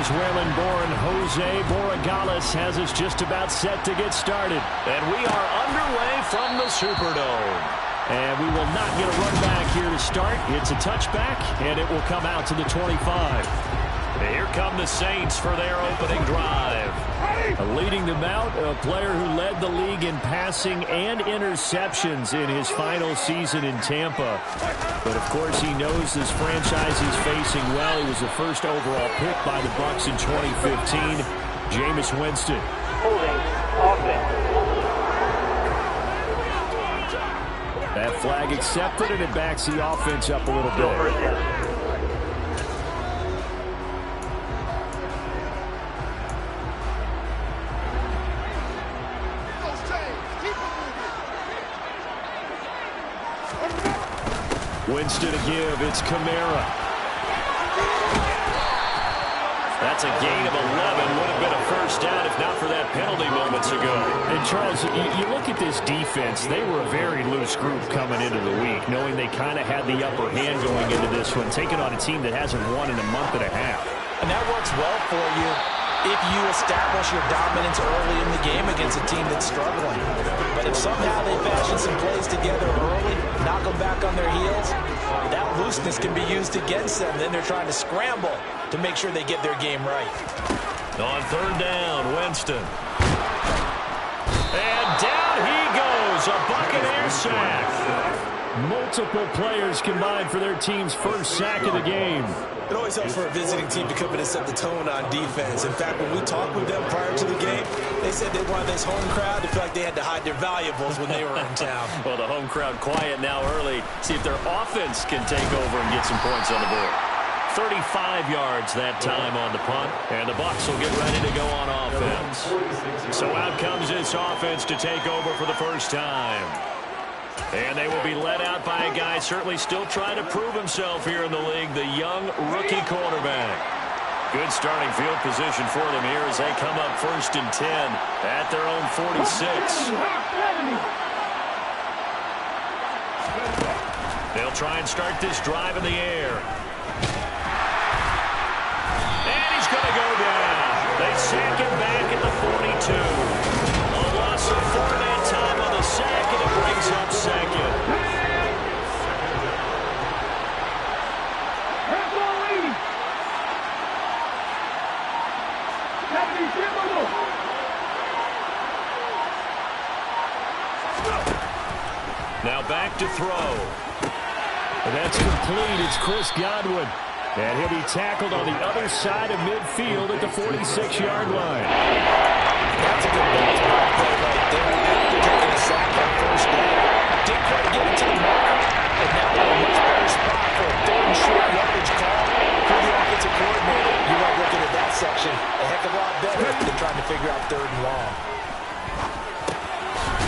Venezuelan-born Jose Borregales has us just about set to get started. And we are underway from the Superdome. And we will not get a run back here to start. It's a touchback, and it will come out to the 25. Here come the Saints for their opening drive. Leading them out, a player who led the league in passing and interceptions in his final season in Tampa. But, of course, he knows this franchise is facing well. He was the first overall pick by the Bucs in 2015. Jameis Winston. Holding offense. That flag accepted, and it backs the offense up a little bit. Winston to give. It's Kamara. That's a gain of 11. Would have been a first down if not for that penalty moments ago. And, Charles, you look at this defense. They were a very loose group coming into the week, knowing they kind of had the upper hand going into this one, taking on a team that hasn't won in a month and a half. And that works well for you if you establish your dominance early in the game against a team that's struggling. But if somehow they fashion some plays together early, knock them back on their heels, that looseness can be used against them. Then they're trying to scramble to make sure they get their game right. On third down, Winston. And down he goes, a Buccaneer sack. Multiple players combined for their team's first sack of the game. It always helps for a visiting team to come in and set the tone on defense. In fact, when we talked with them prior to the game, they said they wanted this home crowd to feel like they had to hide their valuables when they were in town. Well, the home crowd quiet now early. See if their offense can take over and get some points on the board. 35 yards that time on the punt, and the Bucs will get ready to go on offense. So out comes this offense to take over for the first time. And they will be led out by a guy certainly still trying to prove himself here in the league, the young rookie quarterback. Good starting field position for them here as they come up 1st and 10 at their own 46. They'll try and start this drive in the air. And he's going to go down. They sack him back at the 42. A loss of 4 that time on the sack, and it brings up second. Now back to throw. And that's complete. It's Chris Godwin. And he'll be tackled on the other side of midfield at the 46-yard line. That's a good ball play right there. After taking a sack on first down, didn't quite get it to the marker, and now we're in a much better spot for a third and short yardage call for the offensive coordinator. You like looking at that section a heck of a lot better than trying to figure out third and long.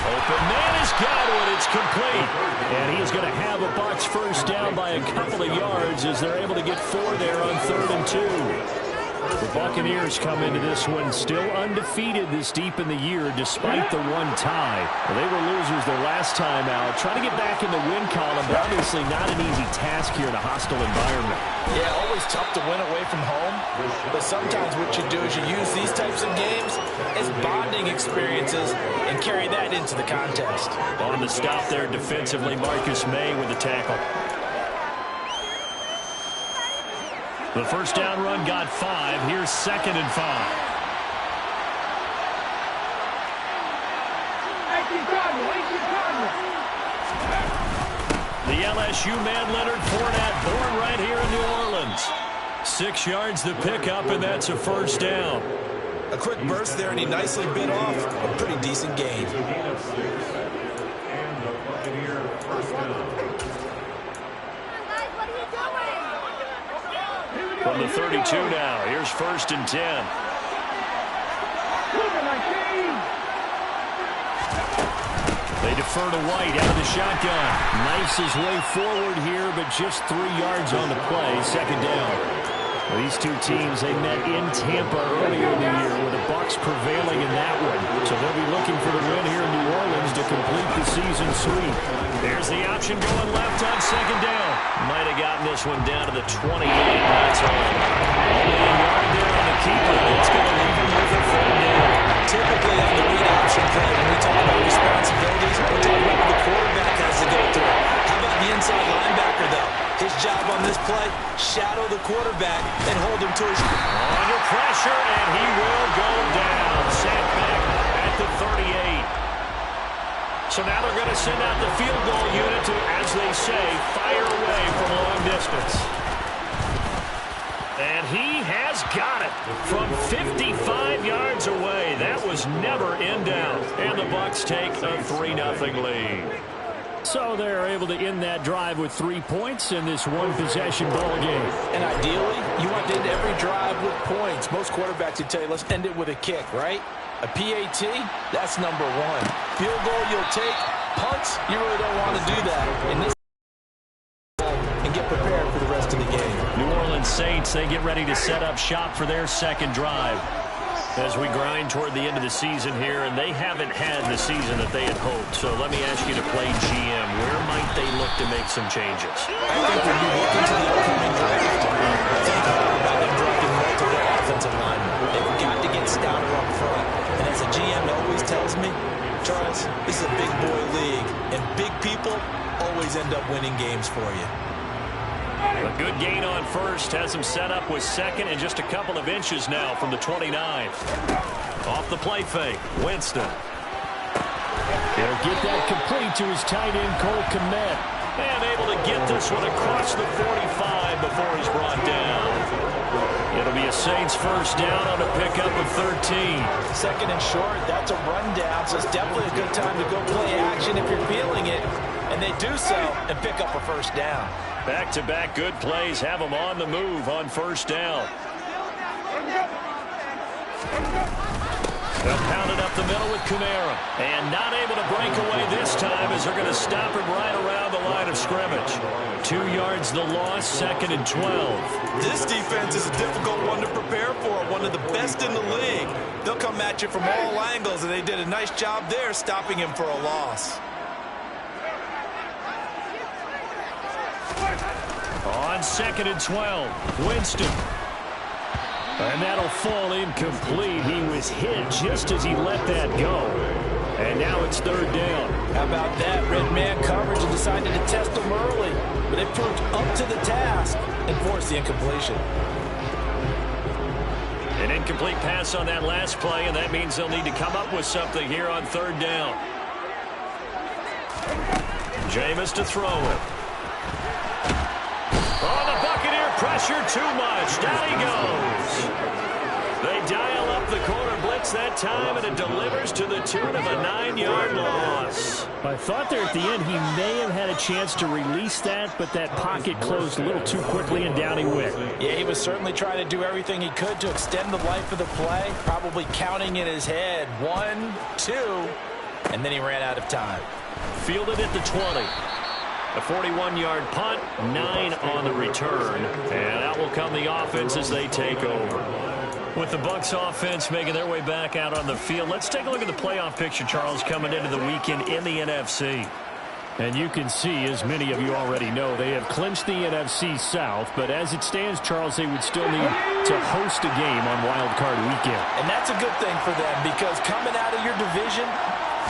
Open man is Godwin. It's complete. And he's going to have a Bucs first down by a couple of yards as they're able to get 4 there on 3rd and 2. The Buccaneers come into this one still undefeated this deep in the year despite the one tie. Well, they were losers their last time out. Trying to get back in the win column, but obviously not an easy task here in a hostile environment. Yeah, always tough to win away from home. But sometimes what you do is you use these types of games as bonding experiences and carry that into the contest. On the stop there defensively, Marcus May with the tackle. The first down run got 5. Here's 2nd and 5. The LSU man Leonard Fournette, born right here in New Orleans. 6 yards the pickup, and that's a first down. A quick burst there, and he nicely bit off a pretty decent gain. From the 32 now, here's 1st and 10. They defer to White out of the shotgun. Knifes his way forward here, but just 3 yards on the play. 2nd down. Well, these two teams, they met in Tampa earlier in the year with the Bucs prevailing in that one. So they'll be looking for the win here in New Orleans to to complete the season sweep. There's the option going left on second down. Might have gotten this one down to the 28. That's all. Only a yard there on the keeper. It's going to leave him with a third down. Typically on the read option play, when we talk about responsibilities, we're talking about what the quarterback has to go through. How about the inside linebacker, though? His job on this play, shadow the quarterback and hold him to his... Under pressure, and he will go down. Sent back at the 38. So now they're going to send out the field goal unit to, as they say, fire away from long distance. And he has got it from 55 yards away. That was never in doubt. And the Bucs take a 3-0 lead. So they're able to end that drive with 3 points in this one-possession ball game. And ideally, you want to end every drive with points. Most quarterbacks would tell you, let's end it with a kick, right? A PAT, that's number one. Field goal you'll take. Punts, you really don't want to do that. In this and get prepared for the rest of the game. New Orleans Saints, they get ready to set up shop for their second drive. As we grind toward the end of the season here, and they haven't had the season that they had hoped. So let me ask you to play GM. Where might they look to make some changes? I think when you look into the upcoming draft, think about them drafting multiple offensive linemen. They've got to get stouter up front. And as a GM always tells me, Charles, this is a big boy league, and big people always end up winning games for you. A good gain on first has him set up with second and just a couple of inches now from the 29. Off the play fake, Winston. He'll get that complete to his tight end, Cole Kmet. And able to get this one across the 45 before he's brought down. It'll be a Saints first down on a pickup of 13. Second and short, that's a rundown, so it's definitely a good time to go play action if you're feeling it. And they do so and pick up a first down. Back-to-back good plays have them on the move on first down. They'll pound it up the middle with Kamara. And not able to break away this time as they're going to stop him right around the line of scrimmage. 2 yards the loss, second and 12. This defense is a difficult one to prepare for, one of the best in the league. They'll come at you from all angles, and they did a nice job there stopping him for a loss. On second and 12, Winston. And that'll fall incomplete. He was hit just as he let that go. And now it's third down. How about that? Red man coverage and decided to test him early. But they proved up to the task and forced the incompletion. An incomplete pass on that last play, and that means they'll need to come up with something here on third down. Jameis to throw it. Oh, the Buccaneer pressure too much. Down he goes. They dial up the corner blitz that time, and it delivers to the tune of a 9-yard loss. I thought there at the end he may have had a chance to release that, but that pocket closed a little too quickly, and down he went. Yeah, he was certainly trying to do everything he could to extend the life of the play, probably counting in his head 1, 2, and then he ran out of time. Fielded at the 20. A 41-yard punt, 9 on the return. And out will come the offense as they take over. With the Bucs offense making their way back out on the field, let's take a look at the playoff picture, Charles, coming into the weekend in the NFC. And you can see, as many of you already know, they have clinched the NFC South. But as it stands, Charles, they would still need to host a game on Wild Card Weekend. And that's a good thing for them, because coming out of your division,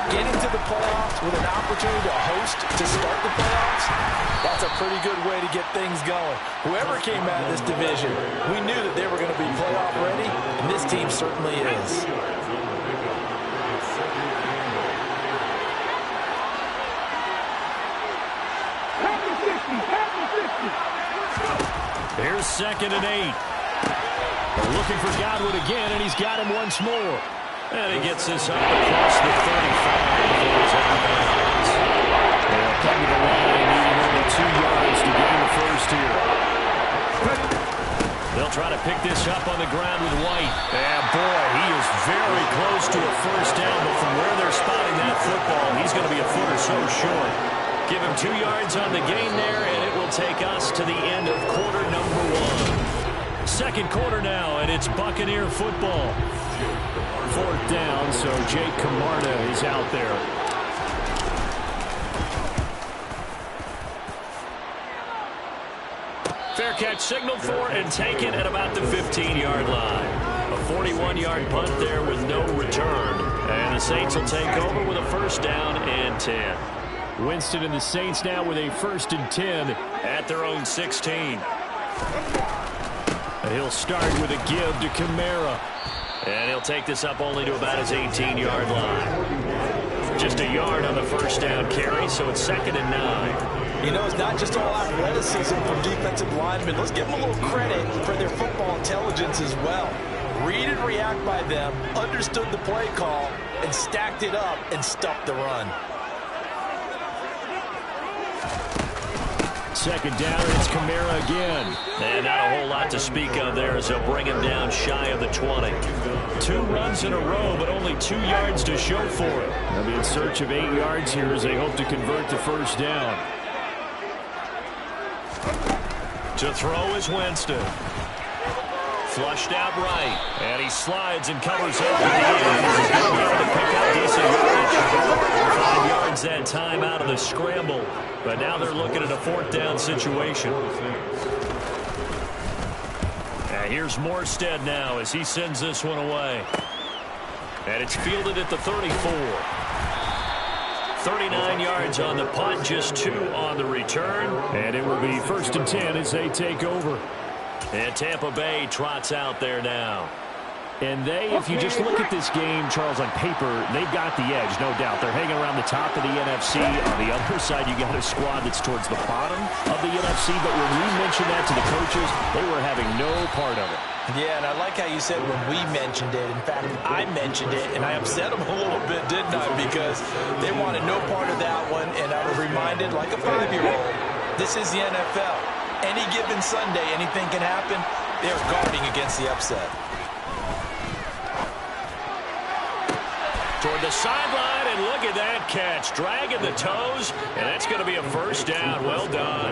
getting to the playoffs with an opportunity to host to start the playoffs, that's a pretty good way to get things going. Whoever came out of this division, we knew that they were going to be playoff ready, and this team certainly is. Here's second and 8. They're looking for Godwin again, and he's got him once more. And he gets this up across the 35. They'll come to the line, needing only 2 yards to gain the first here. They'll try to pick this up on the ground with White. And boy, he is very close to a first down, but from where they're spotting that football, he's going to be a foot or so short. Give him 2 yards on the gain there, and it will take us to the end of quarter number 1. Second quarter now, and it's Buccaneer football. Fourth down, so Jake Camarda is out there. catch signaled for and taken at about the 15-yard line. A 41-yard punt there with no return. And the Saints will take over with a first down and 10. Winston and the Saints now with a 1st and 10 at their own 16. He'll start with a give to Kamara. And he'll take this up only to about his 18-yard line. Just a yard on the first down carry, so it's 2nd and 9. You know, it's not just all athleticism from defensive linemen. Let's give them a little credit for their football intelligence as well. Read and react by them, understood the play call, and stacked it up and stuffed the run. 2nd down, it's Kamara again. And not a whole lot to speak of there as they'll bring him down shy of the 20. 2 runs in a row, but only 2 yards to show for it. They'll be in search of 8 yards here as they hope to convert the first down. To throw is Winston. Flushed out right. And he slides and covers up at the end. He's going to be able to pick up decent yardage. 5 yards that time out of the scramble. But now they're looking at a 4th down situation. And here's Morstead now as he sends this one away. And it's fielded at the 34. 39 yards on the punt, just 2 on the return. And it will be 1st and 10 as they take over. And Tampa Bay trots out there now. And they, if you just look at this game, Charles, on paper, they've got the edge, no doubt. They're hanging around the top of the NFC. On the other side, you got a squad that's towards the bottom of the NFC. But when we mentioned that to the coaches, they were having no part of it. Yeah, and I like how you said when we mentioned it. In fact, I mentioned it, and I upset them a little bit, didn't I? Because they wanted no part of that one, and I was reminded, like a 5-year-old, this is the NFL. Any given Sunday, anything can happen. They're guarding against the upset. Toward the sideline, and look at that catch. Dragging the toes, and that's going to be a first down. Well done.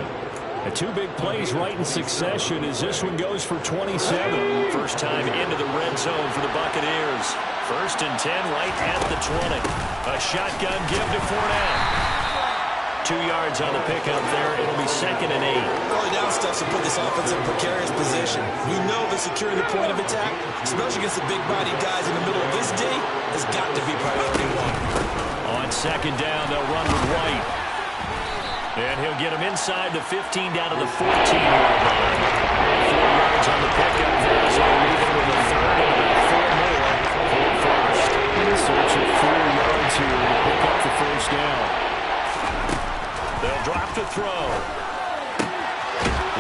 And 2 big plays right in succession as this one goes for 27. First time into the red zone for the Buccaneers. 1st and 10 right at the 20. A shotgun give to Fournette. 2 yards on the pickup there. It'll be 2nd and 8. Early down stuff to put this offense in a precarious position. We know that securing the point of attack, especially against the big-bodied guys in the middle of this D, has got to be priority 1. On 2nd down, they'll run with White. And he'll get him inside the 15 down to the 14-yard line. 4 yards on the pickup there. So they'll leave it with a 3rd and about 4 more for first. In search of 4 yards here to pick up the first down. They'll drop to throw.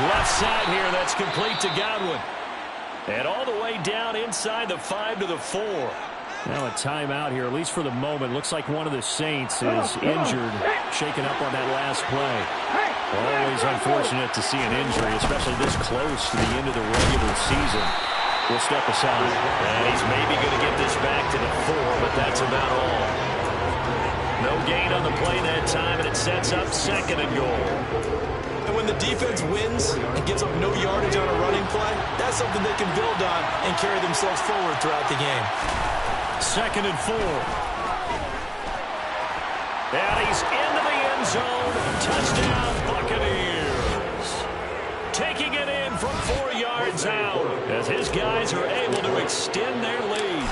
Left side here, that's complete to Godwin. And all the way down inside the 5 to the 4. Now a timeout here, at least for the moment. Looks like one of the Saints is injured, shaken up on that last play. Always unfortunate to see an injury, especially this close to the end of the regular season. We'll step aside. And he's maybe going to get this back to the 4, but that's about all. No gain on the play that time, and it sets up 2nd and goal. And when the defense wins and gives up no yardage on a running play, that's something they can build on and carry themselves forward throughout the game. 2nd and 4. And he's into the end zone. Touchdown, Buccaneers. Taking it in from 4 yards out as his guys are able to extend their lead.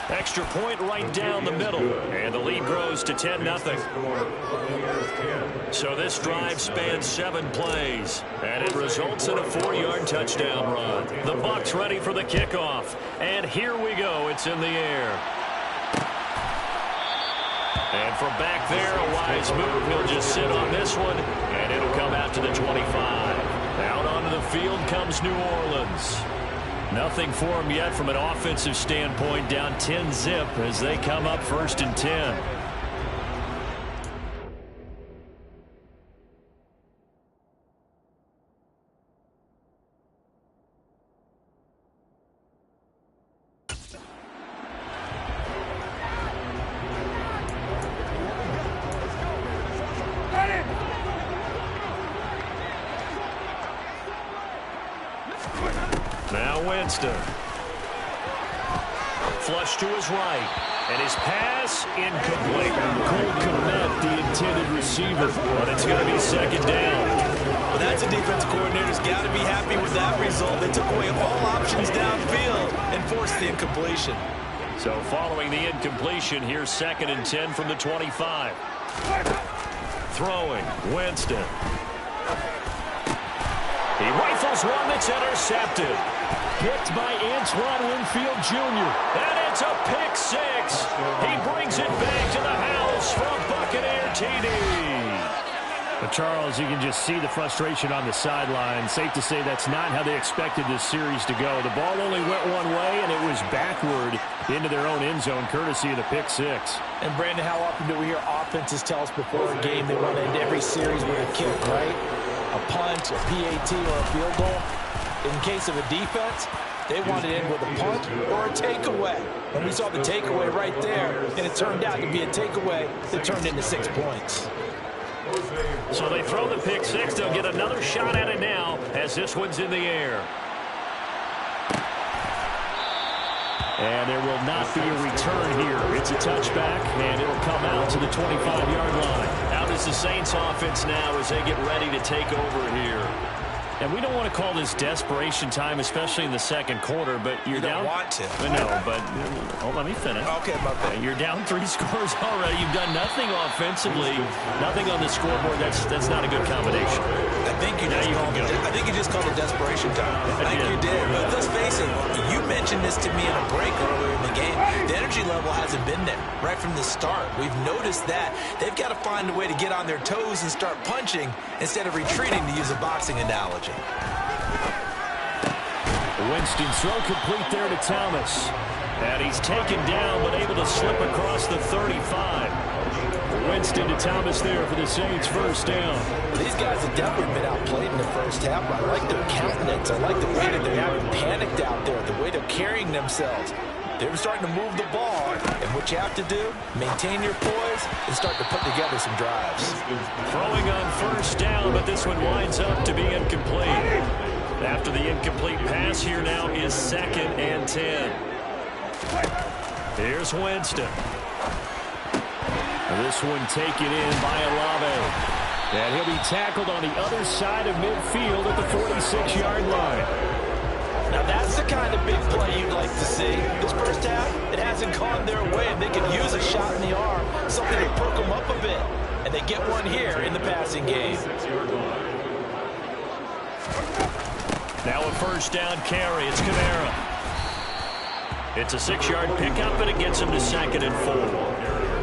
Extra point right down the middle. And the lead grows to 10-0. So this drive spans 7 plays. And it results in a 4-yard touchdown run. The Bucs ready for the kickoff. And here we go. It's in the air. And from back there, a wise move. He'll just sit on this one. And it'll come out to the 25. Out onto the field comes New Orleans. Nothing for them yet from an offensive standpoint, down 10-zip as they come up 1st and 10. Now Winston. Flush to his right. And his pass incomplete. Cole Kmet, the intended receiver. But it's going to be 2nd down. Well, that's a defensive coordinator's got to be happy with that result. They took away all options downfield and forced the incompletion. So following the incompletion, here's 2nd and 10 from the 25. Throwing, Winston. He rifles one that's intercepted. Picked by Antoine Winfield Jr. And it's a pick 6. He brings it back to the house for a Buccaneer TD. But Charles, you can just see the frustration on the sideline. Safe to say that's not how they expected this series to go. The ball only went one way, and it was backward into their own end zone, courtesy of the pick 6. And, Brandon, how often do we hear offenses tell us before a game they want to end every series with a kick, right? A punt, a PAT, or a field goal. In case of a defense, they want to end with a punt or a takeaway. And we saw the takeaway right there, and it turned out to be a takeaway that turned into 6 points. So they throw the pick 6. They'll get another shot at it now as this one's in the air. And there will not be a return here. It's a touchback, and it'll come out to the 25-yard line. How does the Saints offense now as they get ready to take over here? And we don't want to call this desperation time, especially in the second quarter, but you're down. You don't want to. No, but let me finish. Okay, my bad. You're down 3 scores already. You've done nothing offensively, nothing on the scoreboard. That's not a good combination. I think you just called it desperation time. I think you did. But let's face it, you mentioned this to me in a break earlier in the game. The energy level hasn't been there right from the start. We've noticed that. They've got to find a way to get on their toes and start punching instead of retreating, to use a boxing analogy. Winston's throw complete there to Thomas. And he's taken down, but able to slip across the 35. Winston to Thomas there for the Saints' first down. These guys have definitely been outplayed in the first half. I like their countenance. I like the way that they haven't panicked out there, the way they're carrying themselves. They're starting to move the ball, and what you have to do, maintain your poise and start to put together some drives. Throwing on first down, but this one winds up to be incomplete. After the incomplete pass, here now is 2nd and 10. Here's Winston. This one taken in by Olave. And he'll be tackled on the other side of midfield at the 46-yard line. Now that's the kind of big play you'd like to see. This first half, it hasn't gone their way, and they could use a shot in the arm, something to perk them up a bit. And they get one here in the passing game. Now a first down carry. It's Kamara. It's a 6-yard pickup, and it gets him to 2nd and 4.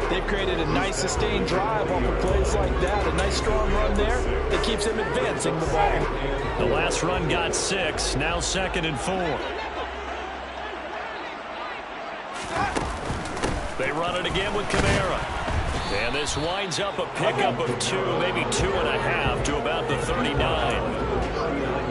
They've created a nice sustained drive off of plays like that. A nice strong run there that keeps them advancing the ball. The last run got 6. Now 2nd and 4. They run it again with Kamara. And this winds up a pickup of 2, maybe 2.5 to about the 39.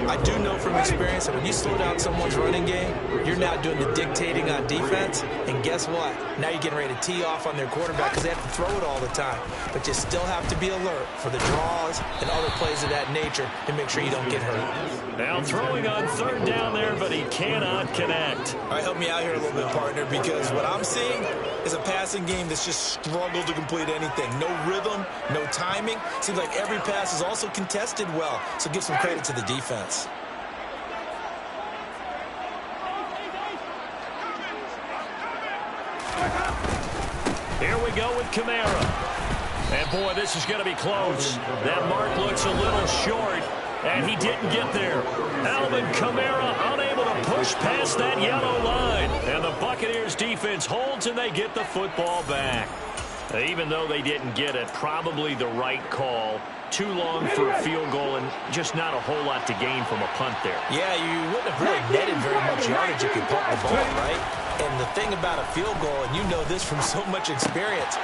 I do know from experience that when you slow down someone's running game, you're now doing the dictating on defense. And guess what? Now you're getting ready to tee off on their quarterback because they have to throw it all the time. But you still have to be alert for the draws and other plays of that nature and make sure you don't get hurt. Now throwing on 3rd down there, but he cannot connect. All right, help me out here a little bit, partner, because what I'm seeing is a passing game that's just struggled to complete anything. No rhythm, no timing. Seems like every pass is also contested well, so give some credit to the defense. Here we go with Kamara. And, boy, this is going to be close. That mark looks a little short, and he didn't get there. Alvin Kamara unable to push past that yellow line. And the Buccaneers defense holds, and they get the football back. Even though they didn't get it, probably the right call. Too long for a field goal and just not a whole lot to gain from a punt there. Yeah, you wouldn't have really netted very much yardage if you punt the ball, right? And the thing about a field goal, and you know this from so much experience,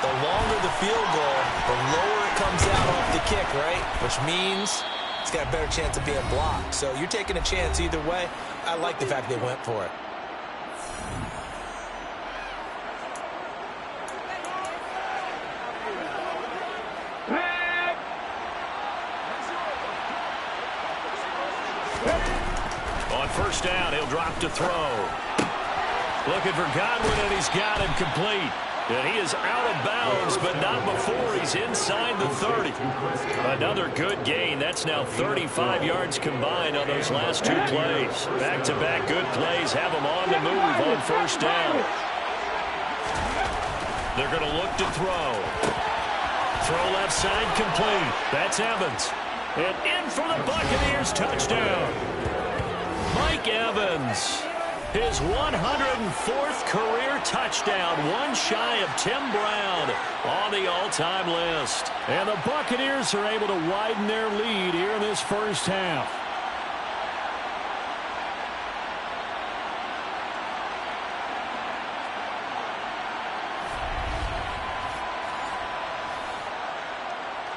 the longer the field goal, the lower it comes out off the kick, right? Which means it's got a better chance of being blocked. So you're taking a chance either way. I like the fact they went for it. On first down, he'll drop to throw. Looking for Godwin, and he's got him complete. And he is out of bounds, but not before he's inside the 30. Another good gain. That's now 35 yards combined on those last two plays. Back-to-back good plays have him on the move on first down. They're going to look to throw. Throw left side complete. That's Evans. And in for the Buccaneers touchdown. Mike Evans. His 104th career touchdown, one shy of Tim Brown on the all-time list. And the Buccaneers are able to widen their lead here in this first half.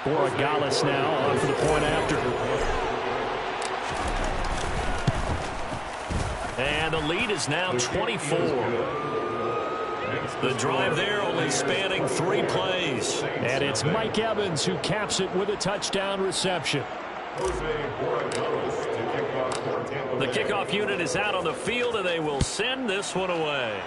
Borregales now on for the point after. And the lead is now 24. The drive there only spanning 3 plays. And it's Mike Evans who caps it with a touchdown reception. The kickoff unit is out on the field, and they will send this one away.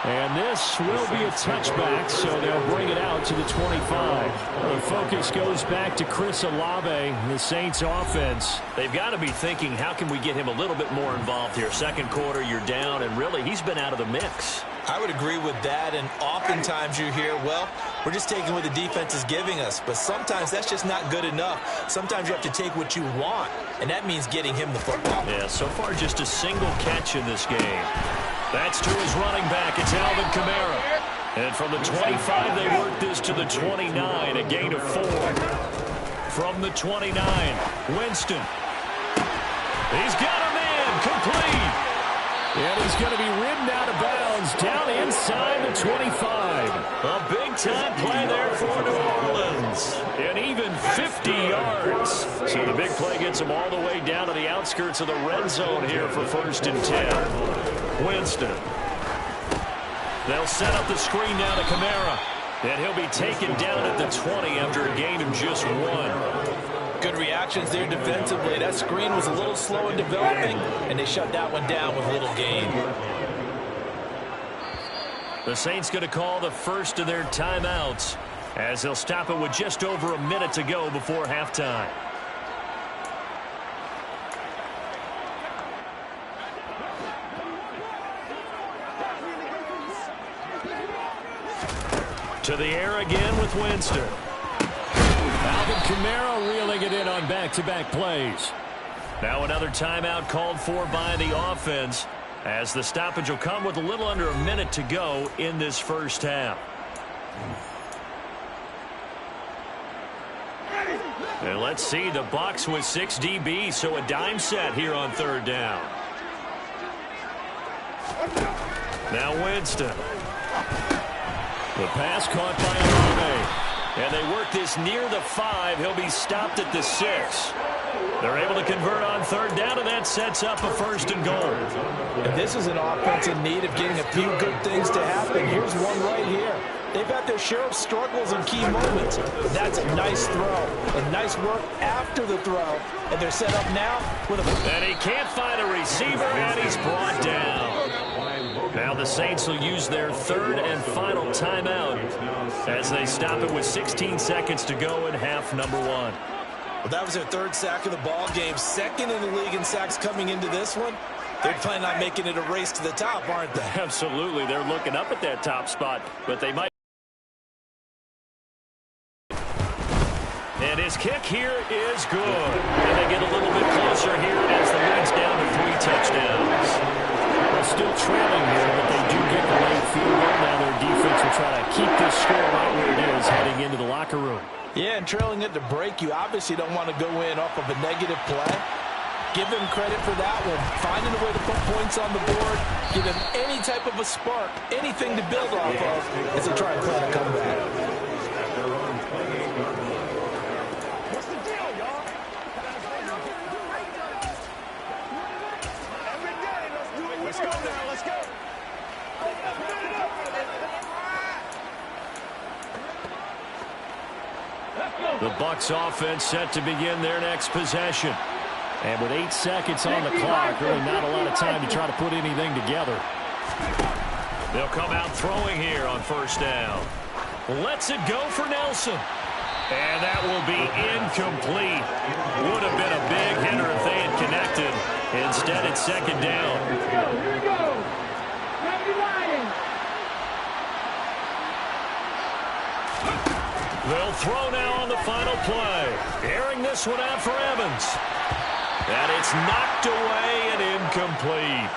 And this will be a touchback, so they'll bring it out to the 25. The focus goes back to Chris Olave, the Saints offense. They've got to be thinking, how can we get him a little bit more involved here? Second quarter, you're down, and really, he's been out of the mix. I would agree with that, and oftentimes you hear, well, we're just taking what the defense is giving us. But sometimes that's just not good enough. Sometimes you have to take what you want, and that means getting him the football. Yeah, so far just a single catch in this game. That's to his running back. It's Alvin Kamara. And from the 25, they work this to the 29, a gain of 4. From the 29, Winston. He's got a man, complete. And he's going to be ridden out of bounds down inside the 25. A big-time play there for New Orleans. And even 50 yards. So the big play gets him all the way down to the outskirts of the red zone here for 1st and 10. Winston. They'll set up the screen now to Kamara. And he'll be taken down at the 20 after a gain of just 1. Good reactions there defensively. That screen was a little slow in developing, and they shut that one down with little gain. The Saints going to call the first of their timeouts as they'll stop it with just over a minute to go before halftime. To the air again with Winston. Alvin Kamara reeling it in on back-to-back plays. Now another timeout called for by the offense as the stoppage will come with a little under a minute to go in this first half. And let's see, the Bucs with 6 DBs, so a dime set here on 3rd down. Now Winston. The pass caught by Olave. And they work this near the 5. He'll be stopped at the 6. They're able to convert on 3rd down, and that sets up a 1st and goal. And this is an offense in need of getting a few good things to happen. Here's one right here. They've had their share of struggles in key moments, but that's a nice throw. And nice work after the throw. And they're set up now with a... And he can't find a receiver, and he's brought down. Now the Saints will use their 3rd and final timeout as they stop it with 16 seconds to go in half number 1. Well, that was their 3rd sack of the ball game. 2nd in the league in sacks coming into this one. They're planning on making it a race to the top, aren't they? Absolutely. They're looking up at that top spot, but they might. And his kick here is good. And they get a little bit closer here as the lead's down to 3 touchdowns. They're still trailing here, but they do get the late field goal. Now their defense will try to keep this score right where it is heading into the locker room. Yeah, and trailing it to break, you obviously don't want to go in off of a negative play. Give them credit for that one. Finding a way to put points on the board, give them any type of a spark, anything to build off of as they try and plan a comeback. The Bucs offense set to begin their next possession. And with 8 seconds on the clock, really not a lot of time to try to put anything together. They'll come out throwing here on first down. Lets it go for Nelson. And that will be incomplete. Would have been a big hitter if they had connected. Instead, it's second down. Here we go. They'll throw now on the final play. Airing this one out for Evans. And it's knocked away and incomplete.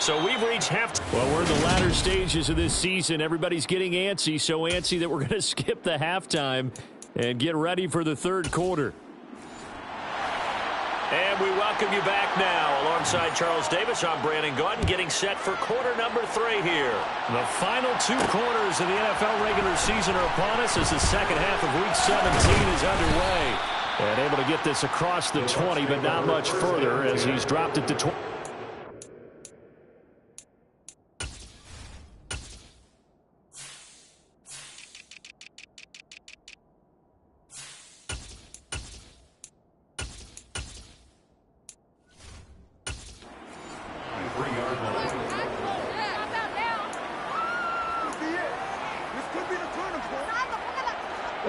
So we've reached halftime. Well, we're in the latter stages of this season. Everybody's getting antsy, so antsy that we're going to skip the halftime and get ready for the third quarter. And we welcome you back now. Alongside Charles Davis, I'm Brandon Gaudin, getting set for quarter number 3 here. The final 2 quarters of the NFL regular season are upon us as the second half of Week 17 is underway. And able to get this across the 20, but not much further as he's dropped it to 20.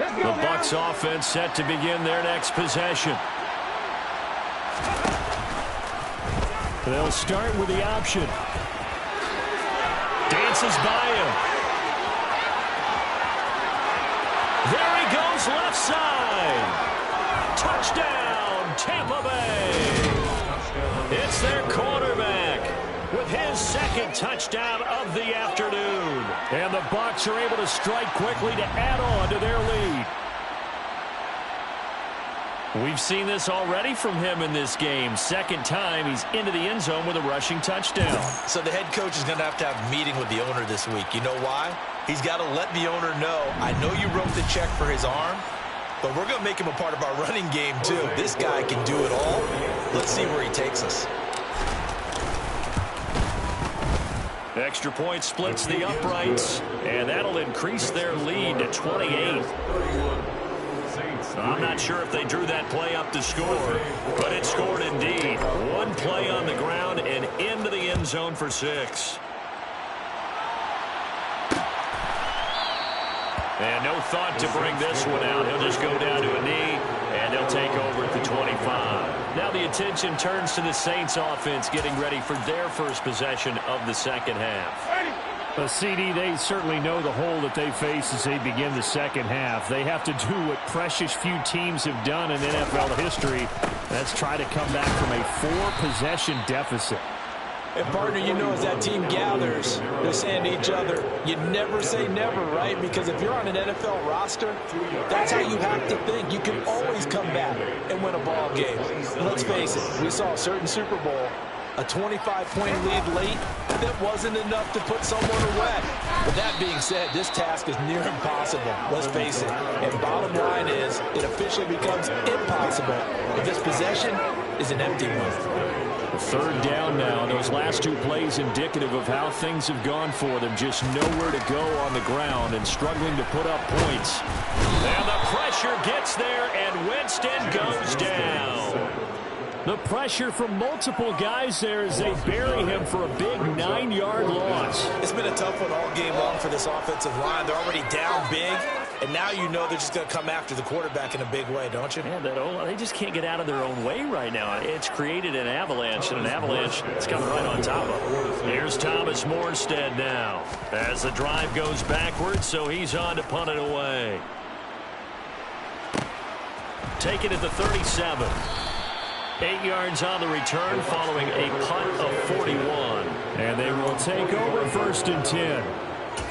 The Bucs offense set to begin their next possession. They'll start with the option. Dances by him. There he goes, left side. Touchdown, Tampa Bay. It's their quarterback with his second touchdown of the afternoon. And the Bucs are able to strike quickly to add on to their lead. We've seen this already from him in this game. Second time he's into the end zone with a rushing touchdown. So the head coach is going to have a meeting with the owner this week. You know why? He's got to let the owner know, I know you wrote the check for his arm, but we're going to make him a part of our running game too. This guy can do it all. Let's see where he takes us. Extra point splits the uprights, and that'll increase their lead to 28. I'm not sure if they drew that play up to score, but it scored indeed. One play on the ground and into the end zone for 6. And no thought to bring this one out. He'll just go down to a knee, and they'll take over at the 25. Now the attention turns to the Saints offense getting ready for their first possession of the second half. CD, they certainly know the hole that they face as they begin the second half. They have to do what precious few teams have done in NFL history. That's try to come back from a 4-possession deficit. And, partner, you know, as that team gathers, they're saying to each other, you never say never, right? Because if you're on an NFL roster, that's how you have to think. You can always come back and win a ball game. And let's face it, we saw a certain Super Bowl, a 25-point lead late, that wasn't enough to put someone away. But that being said, this task is near impossible, let's face it. And bottom line is, it officially becomes impossible if this possession is an empty one. Third down now. Those last 2 plays indicative of how things have gone for them. Just nowhere to go on the ground and struggling to put up points. And the pressure gets there, and Winston goes down. The pressure from multiple guys there as they bury him for a big 9-yard loss. It's been a tough one all game long for this offensive line. They're already down big, and now you know they're just going to come after the quarterback in a big way, don't you? Man, they just can't get out of their own way right now. It's created an avalanche, and an avalanche that's coming right on top of them. Here's Thomas Morstead now as the drive goes backwards, so he's on to punt it away. Take it at the 37. 8 yards on the return following a punt of 41. And they will take over 1st and 10.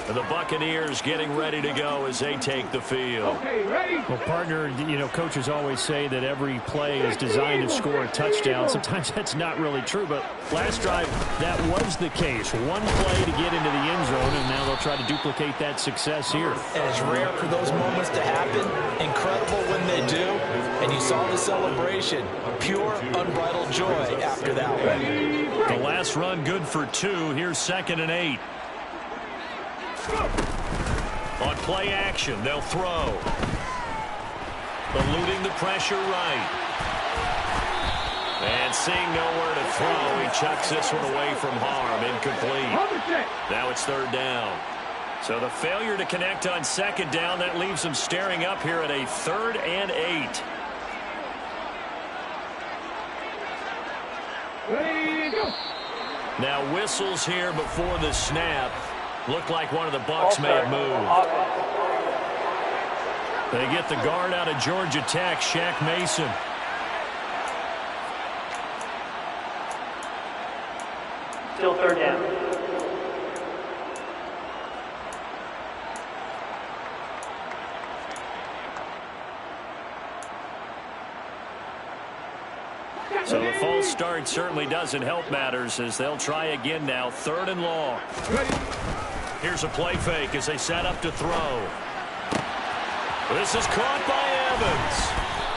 And the Buccaneers getting ready to go as they take the field. Okay, ready? Well, partner, you know, coaches always say that every play is designed to score a touchdown. Sometimes that's not really true, but last drive, that was the case. One play to get into the end zone, and now they'll try to duplicate that success here. And it's rare for those moments to happen. Incredible when they do. And you saw the celebration. Pure, unbridled joy after that one. The last run good for 2. Here's 2nd and 8. On play action, they'll throw. Eluding the pressure right. And seeing nowhere to throw, he chucks this one away from harm. Incomplete. Now it's third down. So the failure to connect on second down, that leaves them staring up here at a 3rd and 8. Now whistles here before the snap. Looked like one of the Bucs may have moved. They get the guard out of Georgia Tech, Shaq Mason. Still third down. So the false start certainly doesn't help matters as they'll try again now. 3rd and long. Here's a play fake as they set up to throw. This is caught by Evans.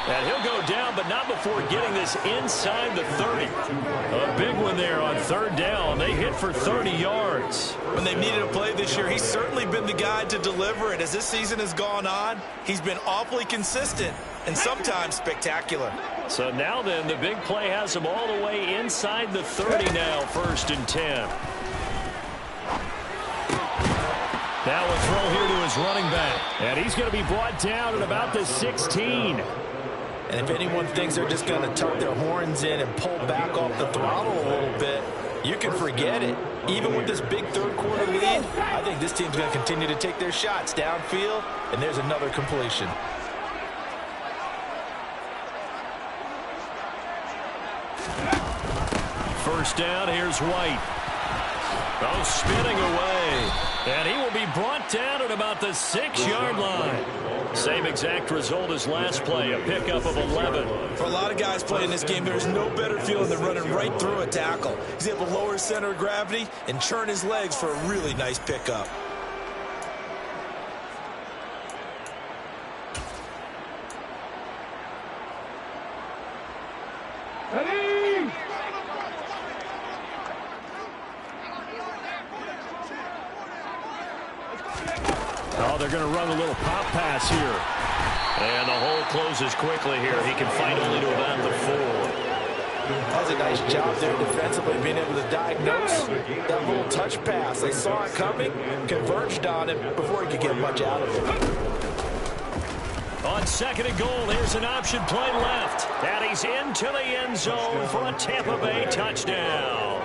And he'll go down, but not before getting this inside the 30. A big one there on 3rd down. They hit for 30 yards. When they've needed a play this year, he's certainly been the guy to deliver it. As this season has gone on, he's been awfully consistent and sometimes spectacular. So now then, the big play has him all the way inside the 30 now, 1st and 10. Now a throw here to his running back. And he's going to be brought down at about the 16. And if anyone thinks they're just going to tuck their horns in and pull back off the throttle a little bit, you can forget it. Even with this big third-quarter lead, I think this team's going to continue to take their shots downfield, and there's another completion. First down, here's White. Oh, spinning away. And he will be brought down at about the 6-yard line. Same exact result as last play, a pickup of 11. For a lot of guys playing this game, there's no better feeling than running right through a tackle. He's able to lower his center of gravity and churn his legs for a really nice pickup. Oh, they're going to run a little pop pass here. And the hole closes quickly here. He can fight only to about the 4. That was a nice job there defensively, being able to diagnose that little touch pass. They saw it coming, converged on it before he could get much out of it. On 2nd and goal, here's an option play left. And he's into the end zone for a Tampa Bay touchdown.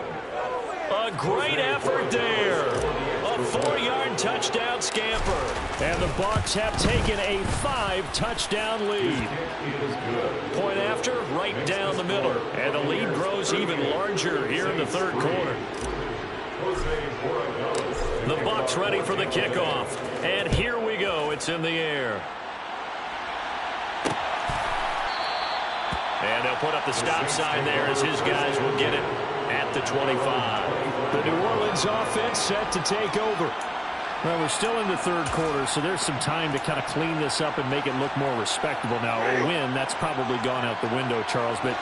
A great effort there. A 4-yard touchdown scamper. And the Bucs have taken a 5-touchdown lead. Point after, right down the middle. And the lead grows even larger here in the 3rd quarter. The Bucs ready for the kickoff. And here we go. It's in the air. And they'll put up the stop sign there as his guys will get it at the 25. The New Orleans offense set to take over. Well, we're still in the 3rd quarter, so there's some time to kind of clean this up and make it look more respectable. Now, a win, that's probably gone out the window, Charles, but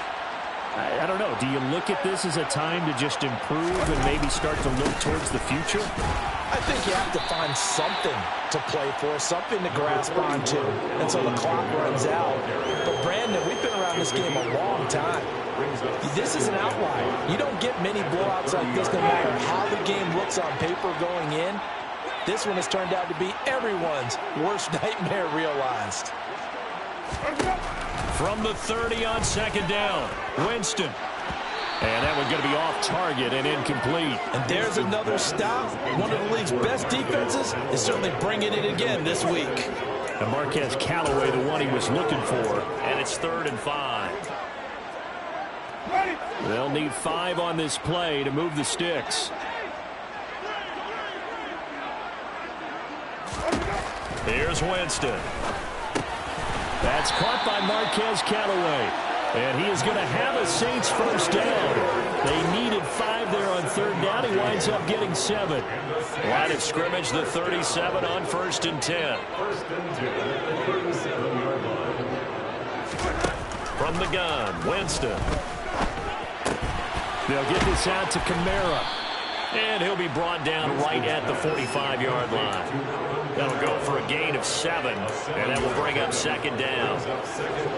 I don't know. Do you look at this as a time to just improve and maybe start to look towards the future? I think you have to find something to play for, something to grasp onto until the clock runs out. But, Brandon, we've been around this game a long time. This is an outlier. You don't get many blowouts like this no matter how the game looks on paper going in. This one has turned out to be everyone's worst nightmare realized. From the 30 on 2nd down, Winston. And that one's going to be off target and incomplete. And there's another stop. One of the league's best defenses is certainly bringing it again this week. And Marquez Callaway, the one he was looking for. And it's 3rd and 5. They'll need 5 on this play to move the sticks. Here's Winston. That's caught by Marquez Callaway. And he is going to have a Saints first down. They needed 5 there on 3rd down. He winds up getting 7. Line of scrimmage, the 37 on 1st and 10. From the gun, Winston. They'll get this out to Kamara. And he'll be brought down right at the 45-yard line. That'll go for a gain of 7, and that will bring up second down.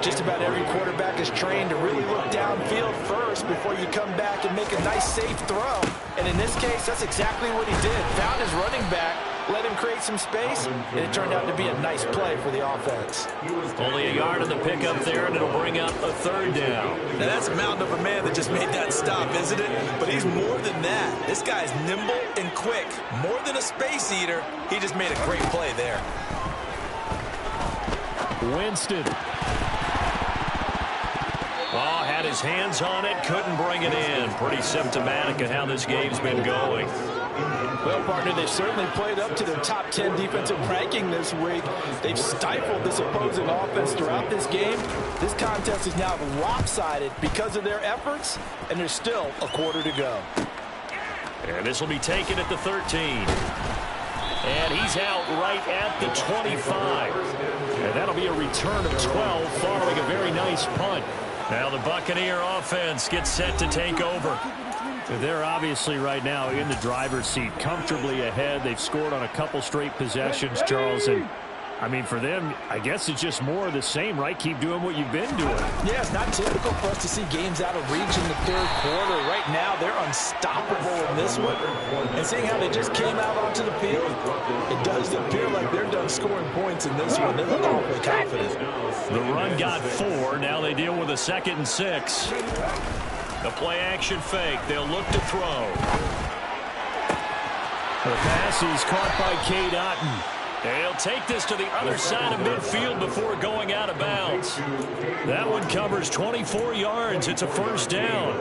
Just about every quarterback is trained to really look downfield first before you come back and make a nice, safe throw. And in this case, that's exactly what he did. Found his running back, let him create some space, and it turned out to be a nice play for the offense. Only a yard in the pickup there, and it'll bring up a third down. Now, that's a mountain of a man that just made that stop, isn't it? But he's more than that. This guy's nimble and quick. More than a space eater, he just made a great play there. Winston. Oh, had his hands on it, couldn't bring it in. Pretty symptomatic of how this game's been going. Well, partner, they've certainly played up to their top 10 defensive ranking this week. They've stifled this opposing offense throughout this game. This contest is now lopsided because of their efforts, and there's still a quarter to go. And this will be taken at the 13. And he's out right at the 25. And that'll be a return of 12 following a very nice punt. Now the Buccaneer offense gets set to take over. They're obviously right now in the driver's seat, comfortably ahead. They've scored on a couple straight possessions, Charles. And, I mean, for them, I guess it's just more of the same, right? Keep doing what you've been doing. Yeah, it's not typical for us to see games out of reach in the third quarter. Right now, they're unstoppable in this one. And seeing how they just came out onto the field, it does appear like they're done scoring points in this one. They look awfully confident. The run got 4. Now they deal with a 2nd and 6. The play-action fake. They'll look to throw. The pass is caught by Cade Otton. They'll take this to the other side of midfield before going out of bounds. That one covers 24 yards. It's a first down.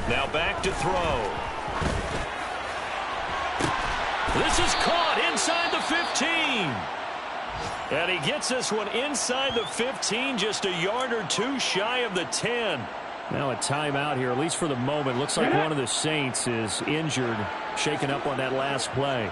Now back to throw. This is caught inside the 15. And he gets this one inside the 15, just a yard or two shy of the 10. Now a timeout here, at least for the moment. Looks like one of the Saints is injured, shaken up on that last play.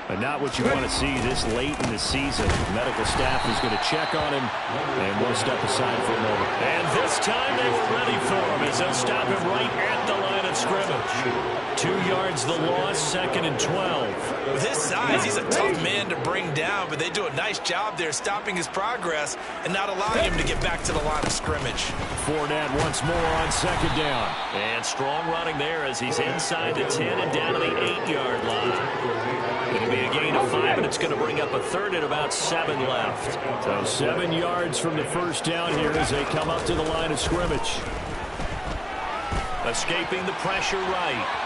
But not what you want to see this late in the season. The medical staff is going to check on him, and we'll step aside for a moment. And this time they were ready for him as they'll stop him right at the line of scrimmage. 2 yards the loss, 2nd and 12. With his size, he's a tough man to bring down, but they do a nice job there stopping his progress and not allowing him to get back to the line of scrimmage. Fournette once more on 2nd down. And strong running there as he's inside the 10 and down to the 8-yard line. It'll be a gain of 5, and it's going to bring up a 3rd and about 7 left. So 7 yards from the first down here as they come up to the line of scrimmage. Escaping the pressure right.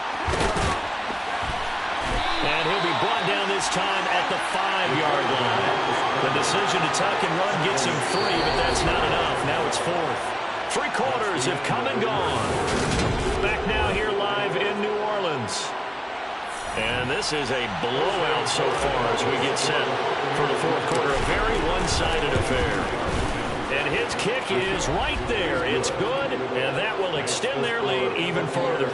And he'll be brought down this time at the 5-yard line. The decision to tuck and run gets him 3, but that's not enough. Now it's 4th. 3 quarters have come and gone. Back now here live in New Orleans. And this is a blowout so far as we get set for the 4th quarter. A very one-sided affair. And his kick is right there. It's good, and that will extend their lead even further.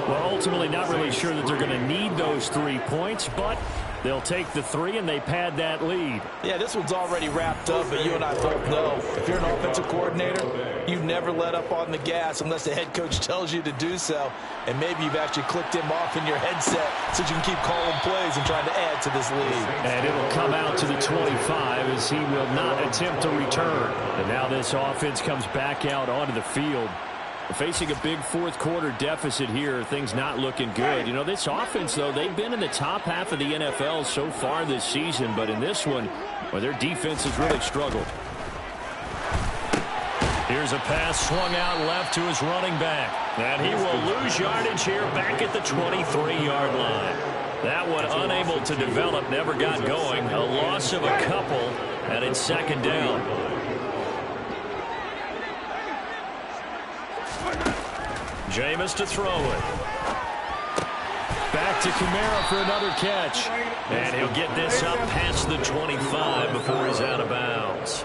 Well, ultimately not really sure that they're going to need those 3 points, but they'll take the 3 and they pad that lead. Yeah, this one's already wrapped up, but you and I both know if you're an offensive coordinator, you never let up on the gas unless the head coach tells you to do so. And maybe you've actually clicked him off in your headset so you can keep calling plays and trying to add to this lead. And it'll come out to the 25 as he will not attempt to return. And now this offense comes back out onto the field. Facing a big 4th quarter deficit here, things not looking good. You know, this offense, though, they've been in the top half of the NFL so far this season, but in this one, well, their defense has really struggled. Here's a pass swung out left to his running back. And he will lose yardage here back at the 23-yard line. That one unable to develop, never got going. A loss of a couple, and it's 2nd down. Jameis to throw it. Back to Kamara for another catch. And he'll get this up past the 25 before he's out of bounds.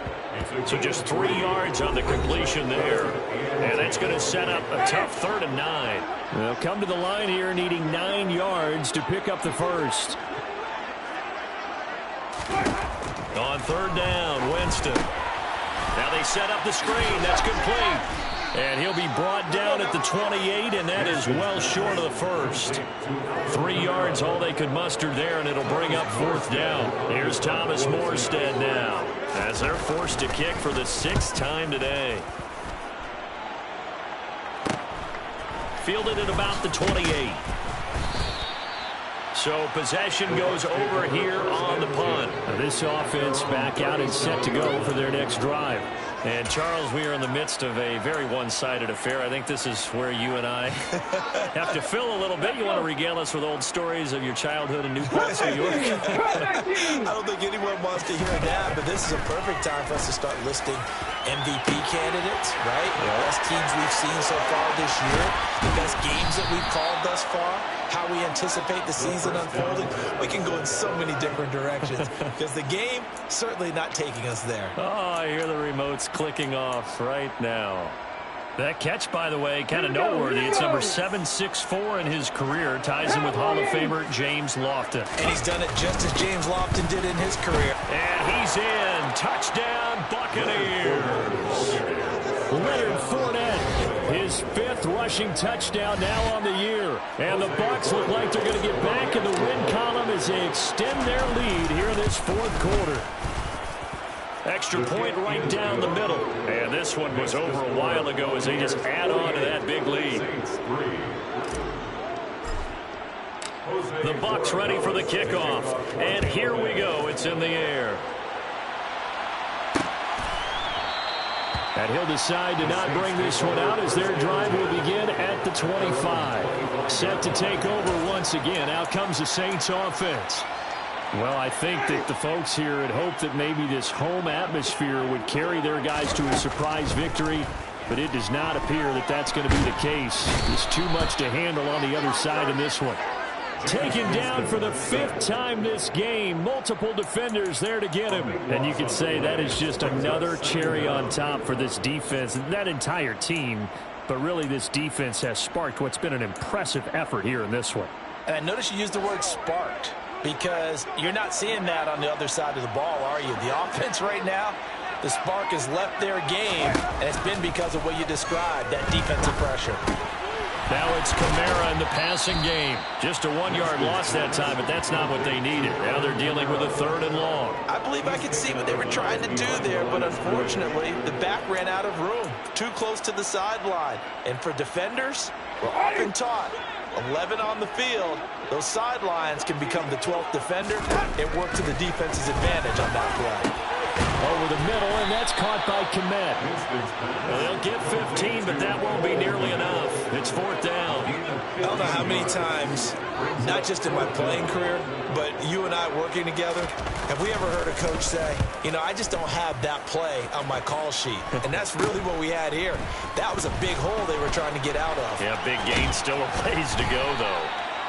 So just 3 yards on the completion there. And that's going to set up a tough 3rd and 9. They'll come to the line here needing 9 yards to pick up the first. On third down, Winston. Now they set up the screen. That's complete. And he'll be brought down at the 28, and that is well short of the first. 3 yards, all they could muster there, and it'll bring up fourth down. Here's Thomas Morstead now, as they're forced to kick for the 6th time today. Fielded at about the 28. So possession goes over here on the punt. Now this offense back out and set to go for their next drive. And, Charles, we are in the midst of a very one-sided affair. I think this is where you and I have to fill a little bit. You want to regale us with old stories of your childhood in New Paltz, New York? I don't think anyone wants to hear that, but this is a perfect time for us to start listing MVP candidates, right? The best teams we've seen so far this year, the best games that we've called thus far, how we anticipate the season unfolding. We can go in so many different directions because the game certainly not taking us there. Oh, I hear the remotes clicking off right now. That catch, by the way, kind of noteworthy. It's number 764 in his career. Ties him with Hall of Famer James Lofton. And he's done it just as James Lofton did in his career. And he's in. Touchdown, Buccaneers. Leonard Fournette, his 5th rushing touchdown now on the year. And the Bucs look like they're going to get back in the win column as they extend their lead here in this 4th quarter. Extra point right down the middle. And this one was over a while ago as they just add on to that big lead. The Bucs ready for the kickoff. And here we go. It's in the air. And he'll decide to not bring this one out as their drive will begin at the 25. Set to take over once again. Out comes the Saints offense. Well, I think that the folks here had hoped that maybe this home atmosphere would carry their guys to a surprise victory, but it does not appear that that's going to be the case. There's too much to handle on the other side in this one. Taken down for the 5th time this game. Multiple defenders there to get him. And you could say that is just another cherry on top for this defense and that entire team. But really, this defense has sparked what's been an impressive effort here in this one. And I noticed you used the word sparked, because you're not seeing that on the other side of the ball, are you? The offense right now, the spark has left their game, and it's been because of what you described, that defensive pressure. Now it's Kamara in the passing game. Just a 1-yard loss that time, but that's not what they needed. Now they're dealing with a 3rd and long. I believe I could see what they were trying to do there, but unfortunately, the back ran out of room. Too close to the sideline. And for defenders, we're often taught 11 on the field, those sidelines can become the 12th defender. It worked to the defense's advantage on that play. Over the middle, and that's caught by Kmet. Well, they'll get 15, but that won't be nearly enough. It's 4th down. I don't know how many times, not just in my playing career, but you and I working together, have we ever heard a coach say, you know, I just don't have that play on my call sheet. And that's really what we had here. That was a big hole they were trying to get out of. Yeah, big gain, still a ways to go, though.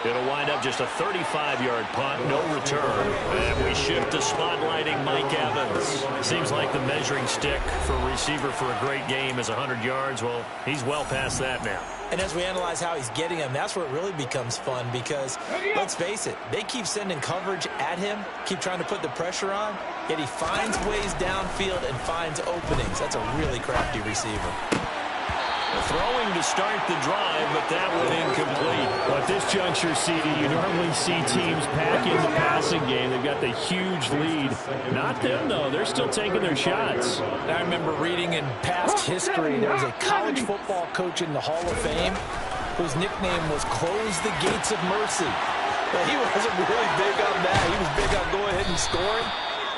It'll wind up just a 35-yard punt, no return. And we shift to spotlighting Mike Evans. Seems like the measuring stick for a receiver for a great game is 100 yards. Well, he's well past that now. And as we analyze how he's getting them, that's where it really becomes fun because, let's face it, they keep sending coverage at him, keep trying to put the pressure on, yet he finds ways downfield and finds openings. That's a really crafty receiver. Throwing to start the drive, but that one incomplete. Well, at this juncture, CD, you normally see teams pack in the passing game. They've got the huge lead. Not them, though. They're still taking their shots. I remember reading in past history, there was a college football coach in the Hall of Fame whose nickname was Close the Gates of Mercy. But he wasn't really big on that. He was big on go ahead and scoring.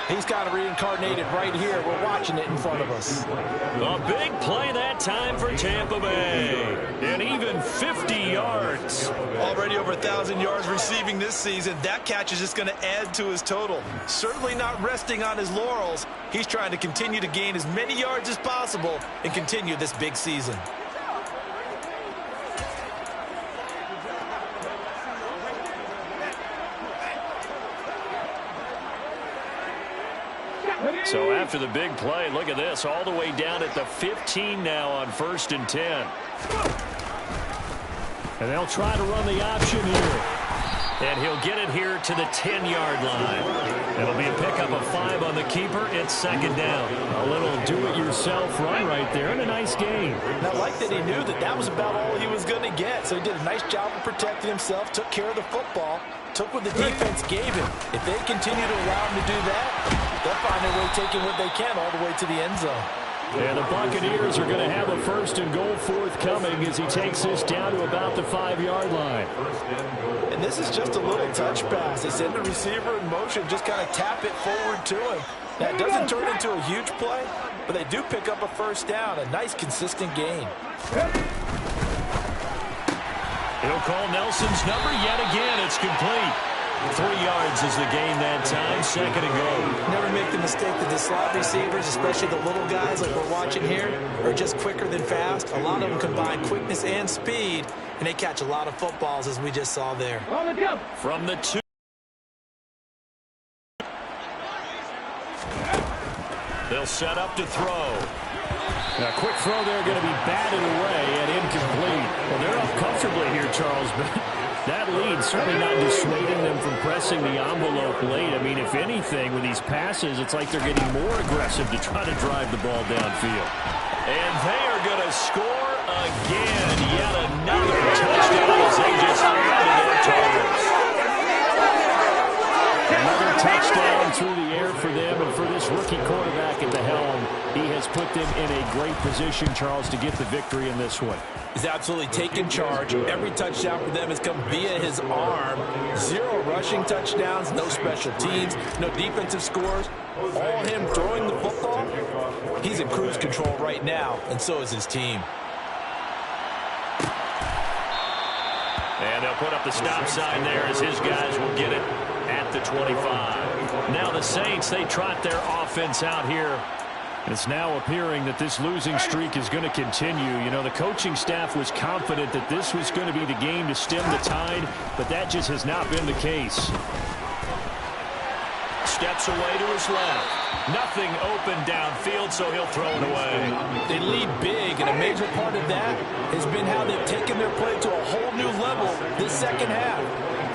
He's kind of reincarnated right here. We're watching it in front of us. A big play that time for Tampa Bay. And even 50 yards. Already over 1,000 yards receiving this season. That catch is just going to add to his total. Certainly not resting on his laurels. He's trying to continue to gain as many yards as possible and continue this big season. So after the big play, look at this, all the way down at the 15 now on 1st and 10. And they'll try to run the option here. And he'll get it here to the 10-yard line. It'll be a pickup of 5 on the keeper. It's second down. A little do-it-yourself run right there and a nice game. And I like that he knew that that was about all he was going to get. So he did a nice job of protecting himself, took care of the football, took what the defense gave him. If they continue to allow him to do that, they'll find a way taking what they can all the way to the end zone. And the Buccaneers are going to have a first and goal forthcoming as he takes this down to about the 5-yard line. And this is just a little touch pass. They send the receiver in motion, just kind of tap it forward to him. That doesn't turn into a huge play, but they do pick up a first down, a nice consistent gain. He'll call Nelson's number yet again. It's complete. 3 yards is the gain that time. Second and goal. Never make the mistake that the slot receivers, especially the little guys like we're watching here, are just quicker than fast. A lot of them combine quickness and speed, and they catch a lot of footballs, as we just saw there. From the 2. They'll set up to throw. A quick throw there going to be batted away and incomplete. Well, they're up comfortably here, Charles, but that lead certainly not dissuading them from pressing the envelope late. I mean, if anything, with these passes, it's like they're getting more aggressive to try to drive the ball downfield. And they are going to score again. Yet another touchdown as they just rounded their targets. Another touchdown through the air for them, and for this rookie quarterback at the helm, he has put them in a great position, Charles, to get the victory in this one. He's absolutely taken charge. Every touchdown for them has come via his arm. 0 rushing touchdowns, no special teams, no defensive scores. All him throwing the football. He's in cruise control right now, and so is his team. And they'll put up the stop sign there as his guys will get it at the 25. Now the Saints, they trot their offense out here. It's now appearing that this losing streak is going to continue. You know, the coaching staff was confident that this was going to be the game to stem the tide, but that just has not been the case. Steps away to his left. Nothing open downfield, so he'll throw it away. They lead big, and a major part of that has been how they've taken their play to a whole new level this second half.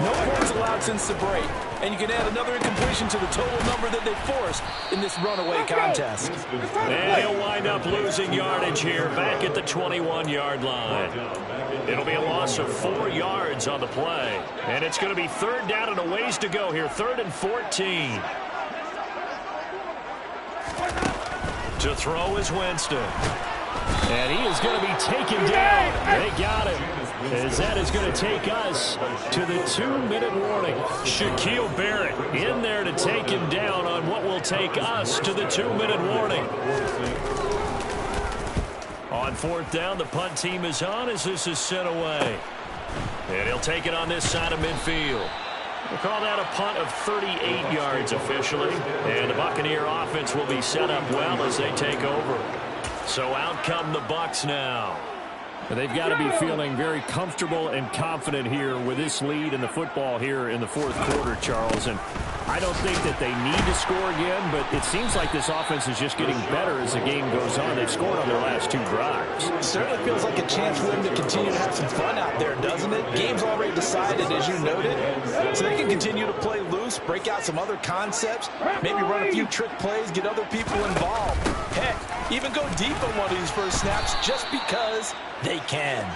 No points allowed since the break, and you can add another incompletion to the total number that they forced in this runaway contest. And he'll wind up losing yardage here back at the 21-yard line. It'll be a loss of 4 yards on the play, and it's going to be third down and a ways to go here, 3rd and 14. To throw is Winston. And he is going to be taken down. They got him. As that is going to take us to the 2-minute warning. Shaquille Barrett in there to take him down on what will take us to the 2-minute warning. On 4th down, the punt team is on as this is sent away. And he'll take it on this side of midfield. We'll call that a punt of 38 yards officially. And the Buccaneer offense will be set up well as they take over. So out come the Bucs now. They've got to be feeling very comfortable and confident here with this lead in the football here in the 4th quarter, Charles. And I don't think that they need to score again, but it seems like this offense is just getting better as the game goes on. They've scored on their last 2 drives. It certainly feels like a chance for them to continue to have some fun out there, doesn't it? Game's already decided, as you noted, so they can continue to play loose, break out some other concepts, maybe run a few trick plays, get other people involved. Heck, even go deep on one of these first snaps just because they can.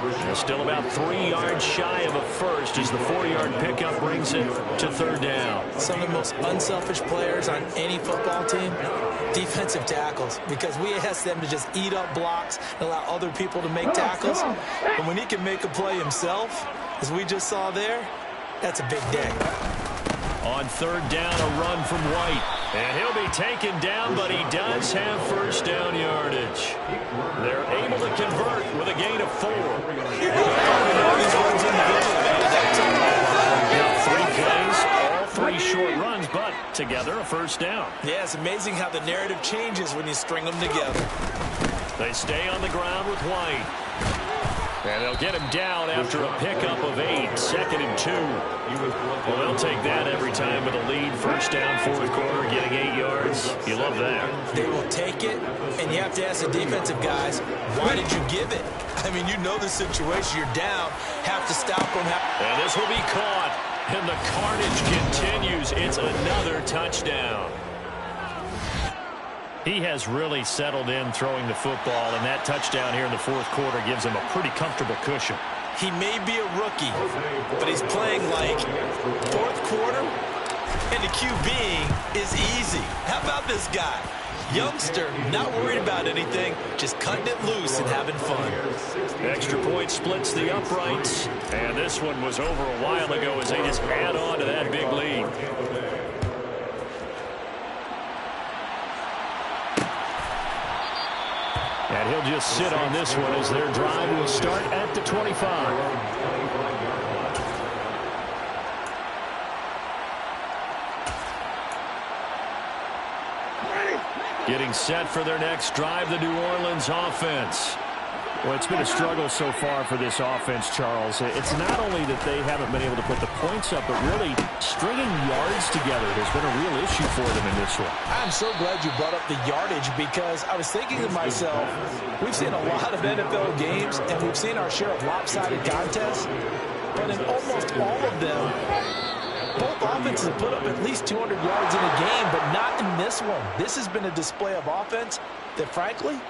They're still about 3 yards shy of a first as the 4-yard pickup brings it to 3rd down. Some of the most unselfish players on any football team, defensive tackles, because we ask them to just eat up blocks and allow other people to make tackles. But when he can make a play himself, as we just saw there, that's a big day. On 3rd down, a run from White. And he'll be taken down, but he does have first down yardage. They're able to convert with a gain of 4. Now 3 plays, all 3 short runs, but together a first down. Yeah, it's amazing how the narrative changes when you string them together. They stay on the ground with White. And they'll get him down after a pickup of 8, 2nd and 2. Well, they'll take that every time with a lead. First down, 4th quarter, getting 8 yards. You love that. They will take it, and you have to ask the defensive guys, why did you give it? I mean, you know the situation. You're down, have to stop them. And this will be caught. And the carnage continues. It's another touchdown. He has really settled in throwing the football, and that touchdown here in the fourth quarter gives him a pretty comfortable cushion. He may be a rookie, but he's playing like fourth quarter, and the QBing is easy. How about this guy? Youngster, not worried about anything, just cutting it loose and having fun. Extra point splits the uprights, and this one was over a while ago as they just add on to that big lead. And he'll just sit on this one as their drive will start at the 25. Getting set for their next drive, the New Orleans offense. Well, it's been a struggle so far for this offense, Charles. It's not only that they haven't been able to put the points up, but really stringing yards together has been a real issue for them in this one. I'm so glad you brought up the yardage because I was thinking to myself, we've seen a lot of NFL games and we've seen our share of lopsided contests, but in almost all of them, both offenses have put up at least 200 yards in a game, but not in this one. This has been a display of offense that, frankly,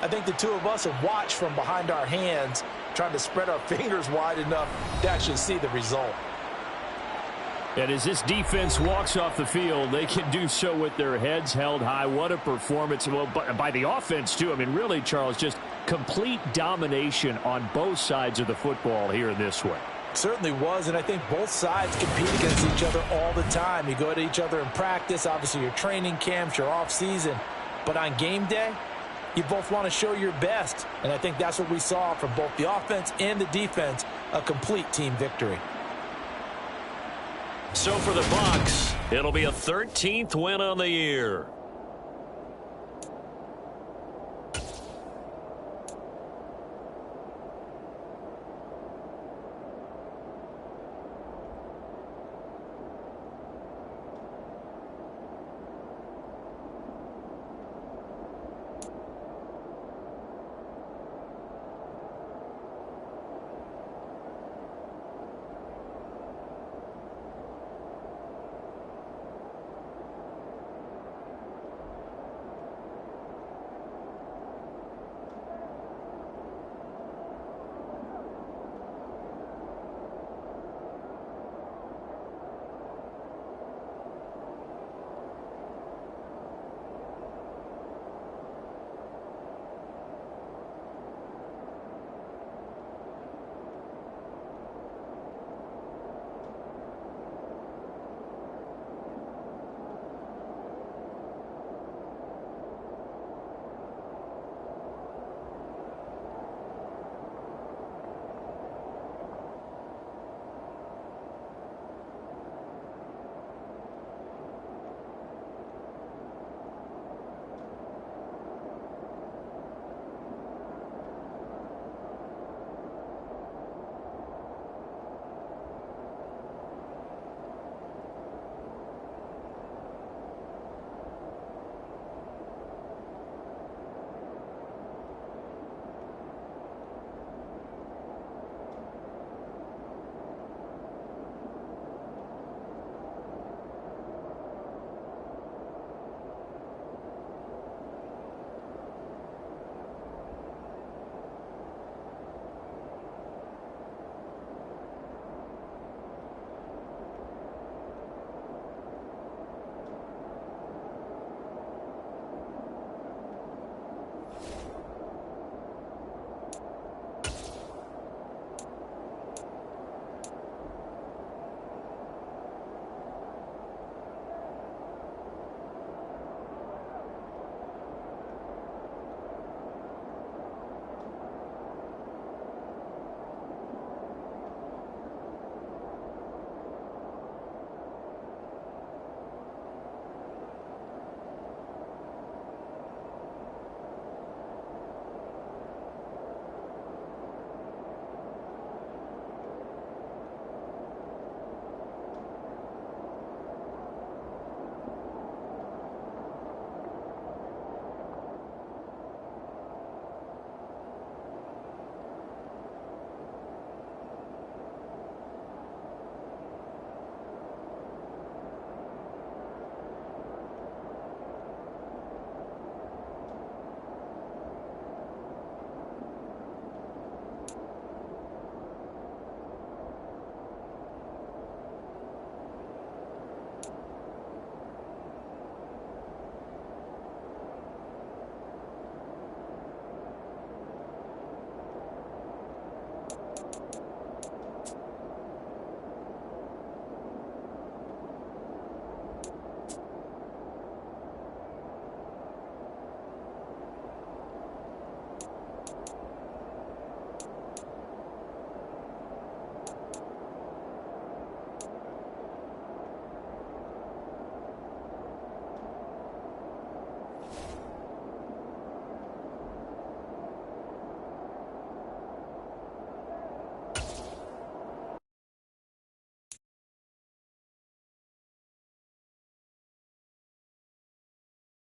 I think the two of us have watched from behind our hands, trying to spread our fingers wide enough to actually see the result. And as this defense walks off the field, they can do so with their heads held high. What a performance. Well, by the offense, too. I mean, really, Charles, just complete domination on both sides of the football here in this one. Certainly was, and I think both sides compete against each other all the time. You go at each other in practice, obviously your training camps, your off-season. But on game day, you both want to show your best. And I think that's what we saw from both the offense and the defense, a complete team victory. So for the Bucs, it'll be a 13th win on the year.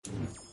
it.